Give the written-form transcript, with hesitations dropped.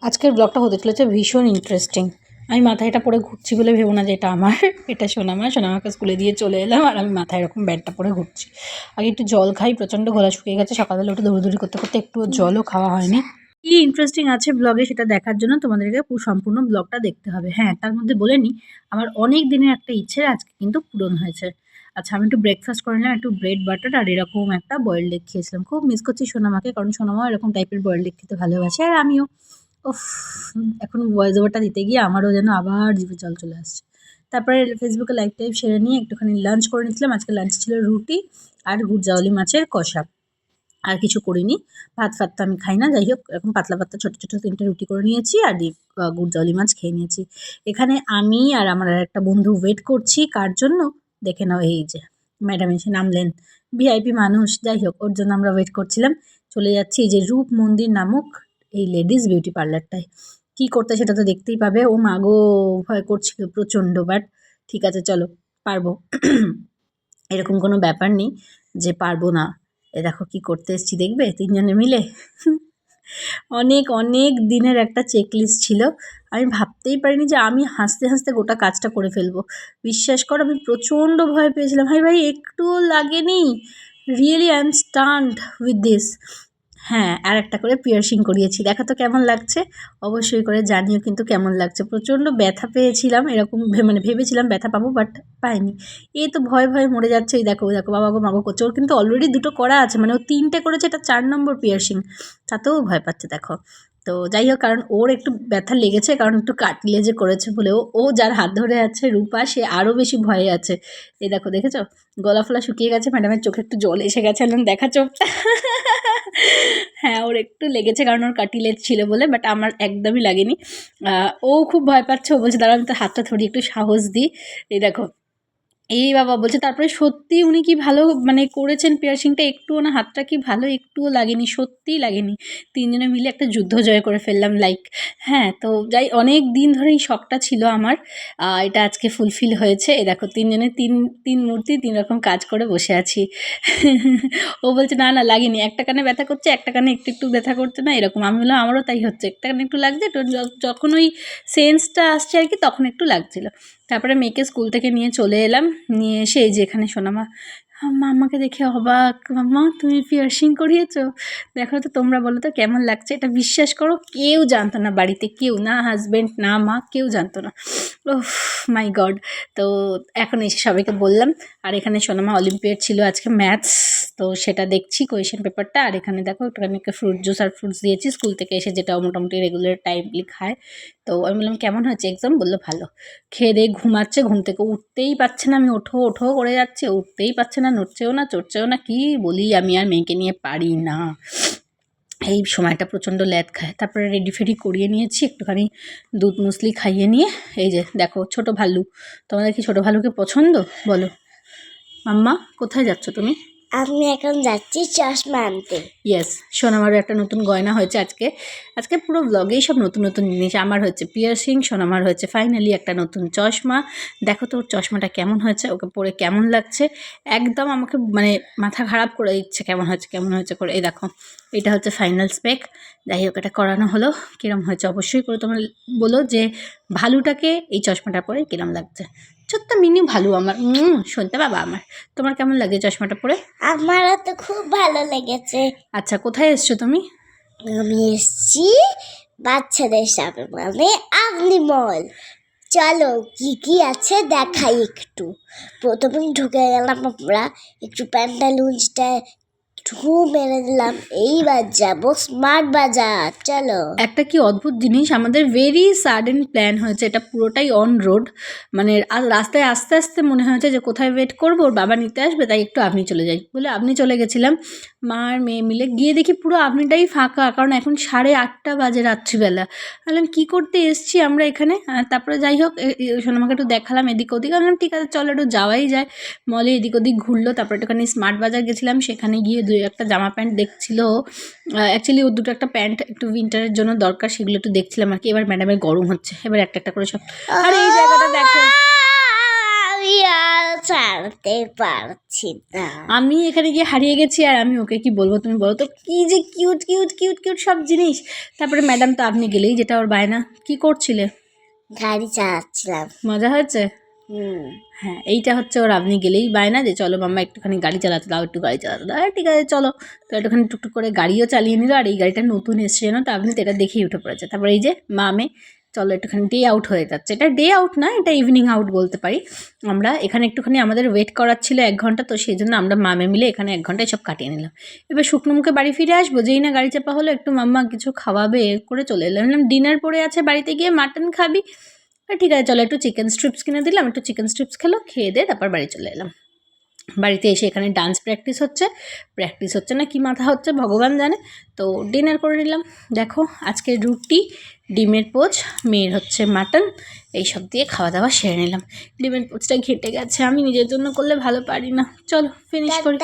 আজকের ব্লগটা হতে চলেছে ভীষণ ইন্টারেস্টিং। আমি মাথায় এটা পরে ঘুরছি বলে ভেবো না যে এটা আমার, এটা সোনামাকে স্কুলে দিয়ে চলে এলাম আর আমি মাথায় এরকম ব্যাগটা পরে ঘুরছি। আগে একটু জল খাই, প্রচণ্ড গলা শুকিয়ে গেছে, সকালবেলা উঠে দৌড়দৌড়ি করতে করতে একটু জলও খাওয়া হয়নি। কি ইন্টারেস্টিং আছে ব্লগে সেটা দেখার জন্য তোমাদেরকে সম্পূর্ণ ব্লগটা দেখতে হবে। হ্যাঁ, তার মধ্যে বলে নিই, আমার অনেক দিনের একটা ইচ্ছে আজকে কিন্তু পূরণ হয়েছে। আচ্ছা, আমি একটু ব্রেকফাস্ট করে নিলাম, একটু ব্রেড বাটার আর এরকম একটা বয়েলড এগ খেয়েছিলাম। খুব মিস করছি সোনামাকে, কারণ সোনামা এরকম টাইপের বয়েলড এগ খেতে ভালোবাসে আর আমিও। উফ! এখন ভয়েস ওভারটা দিতে গিয়ে আমারও যেন আবার জিভে জল চলে আসছে। তারপরে ফেসবুকে লাইভ টাইভ সেরে নিয়ে একটুখানি লাঞ্চ করে নিয়েছিলাম। আজকে লাঞ্চ ছিল রুটি আর গুড়জাউলি মাছের কষা। আর কিছু করিনি। ভাত ফাত তো আমি খাই না। যাই হোক, এরকম পাতলা পাতলা ছোট ছোট ৩ টে রুটি করে নিয়েছি আর গুড়জাউলি মাছ খেয়ে নিয়েছি। এখানে আমি আর আমার আরেকটা বন্ধু ওয়েট করছি। কার জন্য? দেখে নাও, এই যে ম্যাডাম এসে নামলেন। ভিআইপি মানুষ। যাই হোক, ওর জন্য আমরা ওয়েট করছিলাম। চলে যাচ্ছি এই যে রূপ মন্দির নামক এই লেডিস বিউটি পার্লারটায়। কী করতে সেটা তো দেখতেই পাবে। ও মা গো! ভয় করছিল প্রচণ্ড, বাট ঠিক আছে, চলো, পারবো। এরকম কোনো ব্যাপার নেই যে পারবো না। এ দেখো কি করতে এসেছি, দেখবে ৩ জনে মিলে। অনেক অনেক দিনের একটা চেকলিস্ট ছিল। আমি ভাবতেই পারিনি যে আমি হাসতে হাসতে গোটা কাজটা করে ফেলবো। বিশ্বাস করো, আমি প্রচণ্ড ভয় পেয়েছিলাম। ভাই একটুও লাগেনি। Really I am stand with this. হ্যাঁ, আর একটা করে পিয়ার্সিং করিয়েছি। দেখো তো কেমন লাগছে? অবশ্যই করে জানিও কিন্তু কেমন লাগছে। প্রচণ্ড ব্যথা পেয়েছিলাম, এরকম মানে ভেবেছিলাম ব্যথা পাবো, বাট পাইনি। এই তো ভয়ে ভয়ে মরে যাচ্ছে। এই দেখো দেখো, বাবা গো মাগো করছে। ওর কিন্তু অলরেডি 2টো করা আছে, মানে ও 3টে করেছে, এটা 4 নম্বর পিয়ার্সিং। তাতেও ভয় পাচ্ছে দেখো। তো যাই হোক, কারণ ওর একটু ব্যথা লেগেছে, কারণ একটু কাটলেজে করেছে বলে। ও যার হাত ধরে আছে রূপা, সে আরও বেশি ভয়ে আছে। এই দেখো, দেখেছো? গলা ফলা শুকিয়ে গেছে, ম্যাডামের চোখে একটু জল এসে গেছে। দেখা চোখটা। হ্যাঁ, ওর একটু লেগেছে কারণ ওর কাটিলেজ ছিল বলে, বাট আমার একদমই লাগেনি। ও খুব ভয় পাচ্ছে। ও বলছে, দাঁড়াও আমি তোর হাতটা ধরি, একটু সাহস দিই। এই দেখো, এই বাবা বলছে। তারপরে সত্যিই উনি কি ভালো মানে করেছেন পিয়ার্সিংটা, একটুও না, হাতটা কি ভালো, একটুও লাগেনি, সত্যিই লাগেনি। 3 জনে মিলে একটা যুদ্ধ জয় করে ফেললাম লাইক। হ্যাঁ, তো যাই, অনেক দিন ধরে এই শখটা ছিল আমার। এটা আজকে ফুলফিল হয়েছে। এই দেখো 3 জনে 3 মূর্তি 3 রকম কাজ করে বসে আছি। ও বলছে, না না লাগেনি, একটা কানে ব্যথা করছে, একটা কানে একটু একটু ব্যথা করছে না, এরকম। আমি বললাম, আমারও তাই হচ্ছে, একটা কানে একটু লাগছে, তো যখন ওই সেন্সটা আসছে আর কি, তখন একটু লাগছিলো। তারপরে মেয়েকে স্কুল থেকে নিয়ে চলে এলাম। নিয়ে এসে এই যে এখানে সোনামা, মাম্মাকে দেখে অবাক। মাম্মা তুমি পিয়ার্সিং করিয়েছো? দেখো তো, তোমরা বলো তো কেমন লাগছে। এটা বিশ্বাস করো কেউ জানতো না বাড়িতে, কেউ না, হাজব্যান্ড না মা, কেউ জানতো না। ওহ মাই গড! তো এখন এসে সবাইকে বললাম। আর এখানে সোনামা অলিম্পিয়াড ছিল আজকে ম্যাথস, তো সেটা দেখছি কোয়েশ্চেন পেপারটা। আর এখানে দেখো একটুখানি ফ্রুট জুস আর ফ্রুটস দিয়েছি স্কুল থেকে এসে, যেটা মোটামুটি রেগুলার টাইমলি খায়। তো আমি বললাম, কেমন হয়েছে এক্সাম? বললো ভালো। খেয়ে দিয়ে ঘুমাচ্ছে, ঘুম থেকে উঠতেই পারছে না। আমি ওঠো ওঠো করে যাচ্ছি, উঠতেই পারছে না, নড়ছেও না চড়ছেও না। কি বলি, আমি আর মেয়েকে নিয়ে পারি না। এই সময়টা প্রচণ্ড ল্যাদ খায়। তারপরে রেডি ফেডি করিয়ে নিয়েছি, একটুখানি দুধ মুসলি খাইয়ে নিয়ে। এই যে দেখো ছোটো ভালু। তোমাদের কি ছোটো ভালুকে পছন্দ বলো? মাম্মা কোথায় যাচ্ছ তুমি? আমি এখন যাচ্ছি চশমা আনতে। ইয়েস, সোনামারও একটা নতুন গয়না হয়েছে আজকে। আজকে পুরো ব্লগেই সব নতুন নতুন জিনিস। আমার হচ্ছে পিয়ার্সিং, সোনামার হয়েছে ফাইনালি একটা নতুন চশমা। দেখো তো ওর চশমাটা কেমন হয়েছে, ওকে পরে কেমন লাগছে। একদম আমাকে মানে মাথা খারাপ করে দিচ্ছে কেমন হয়েছে কেমন হয়েছে করে। এই দেখো, এটা হচ্ছে ফাইনাল স্পেক। যাই হোক, এটা করানো হলো। কীরম হয়েছে অবশ্যই করে তোমরা বলো যে ভালুটাকে এই চশমাটা পরে কীরম লাগছে। ছোট্ট মিনি ভালু আমার, শুনতে বাবা আমার। তোমার কেমন লাগে চশমাটা পরে? আমারও তো খুব ভালো লেগেছে। আচ্ছা, কোথায় এসছো তুমি? আমি এসছি বাচ্চাদের সাথে, মানে আপনি মল। চলো কি কি আছে দেখাই একটু। প্রথমে ঢুকে গেলাম আমরা, একটু প্যান্টালুন্সটা ঢু মেরে দিলাম। এইবার যাবো স্মার্ট বাজার, চলো। একটা কি অদ্ভুত জিনিস, আমাদের ভেরি সাডেন প্ল্যান হয়েছে। এটা পুরোটাই অন রোড, মানে রাস্তায় আস্তে আস্তে মনে হয়েছে যে কোথায় ওয়েট করবো, ওর বাবা নিতে আসবে, তাই একটু আপনি চলে যাই বলে আপনি চলে গেছিলাম। মা আর মেয়ে মিলে গিয়ে দেখি পুরো আপনিটাই ফাঁকা, কারণ এখন 8:30 বাজে রাত্রিবেলা। বললাম কী করতে এসছি আমরা এখানে। তারপরে যাই হোক, সোনামাকে একটু দেখালাম এদিক ওদিক। বললাম ঠিক আছে চলো, একটু যাওয়াই যায়। মলে এদিক ওদিক ঘুরলো। তারপরে একটুখানি স্মার্ট বাজার গেছিলাম, সেখানে গিয়ে 2-1টা জামা প্যান্ট দেখছিল। অ্যাকচুয়ালি ওর 2টো একটা প্যান্ট একটু উইন্টারের জন্য দরকার, সেগুলো একটু দেখছিলাম আর কি। এবার ম্যাডামের গরম হচ্ছে, এবার একটা একটা করে সব। আর এই জায়গাটা দেখো, আমি আমি আর ছাড়তে পারছি না। আমি এখানে গিয়ে হারিয়ে গেছি আর আমি ওকে কি বলবো, তুমি বলো তো, কি যে কিউট কিউট কিউট কিউট সব জিনিস। তারপরে ম্যাডাম তো আপনি গেলেই, যেটা ওর বায়না। কি করছিলে? গাড়ি চালাচ্ছিলাম। মজা হয়েছে? হুম। হ্যাঁ, এইটা হচ্ছে ওর আপনি গেলেই বায়না যে চলো মাম্মা একটুখানি গাড়ি চালাতে দাও, একটু গাড়ি চালাতে দাও। ঠিক আছে চলো। তো একটুখানি টুকটুক করে গাড়িও চালিয়ে নিল। আর এই গাড়িটা নতুন এসছে জানো তো, আপনি তো এটা দেখেই উঠে পড়েছে। তারপরে এই যে মামে চলো একটুখানি ডে আউট হয়ে যাচ্ছে। এটা ডে আউট না, এটা ইভিনিং আউট বলতে পারি। আমরা এখানে একটুখানি আমাদের ওয়েট করার ছিল 1 ঘন্টা, তো সেই জন্য আমরা মামে মিলে এখানে 1 ঘন্টায় সব কাটিয়ে নিলাম। এবার শুকনো মুখে বাড়ি ফিরে আসবো, যেই না গাড়ি চাপা হলো একটু মাম্মা কিছু খাওয়াবে করে চলে এলাম। ডিনার পড়ে আছে বাড়িতে, গিয়ে মাটন খাবি? ঠিক আছে চলো, একটু চিকেন স্ট্রিপস কিনে দিলাম, একটু চিকেন স্ট্রিপস খেলো, খেয়ে দিয়ে তারপর বাড়ি চলে এলাম। বাড়িতে এসে এখানে ডান্স প্র্যাকটিস হচ্ছে না কি মাথা হচ্ছে ভগবান জানে। তো ডিনার করে নিলাম। দেখো আজকে রুটি, ডিমের পোচ, মেয়ের হচ্ছে মাটন, এইসব দিয়ে খাওয়া দাওয়া সেরে নিলাম। ডিমের পোচটা ঘেটে গেছে, আমি নিজের জন্য করলে ভালো পারি না। চলো ফিনিশ করি।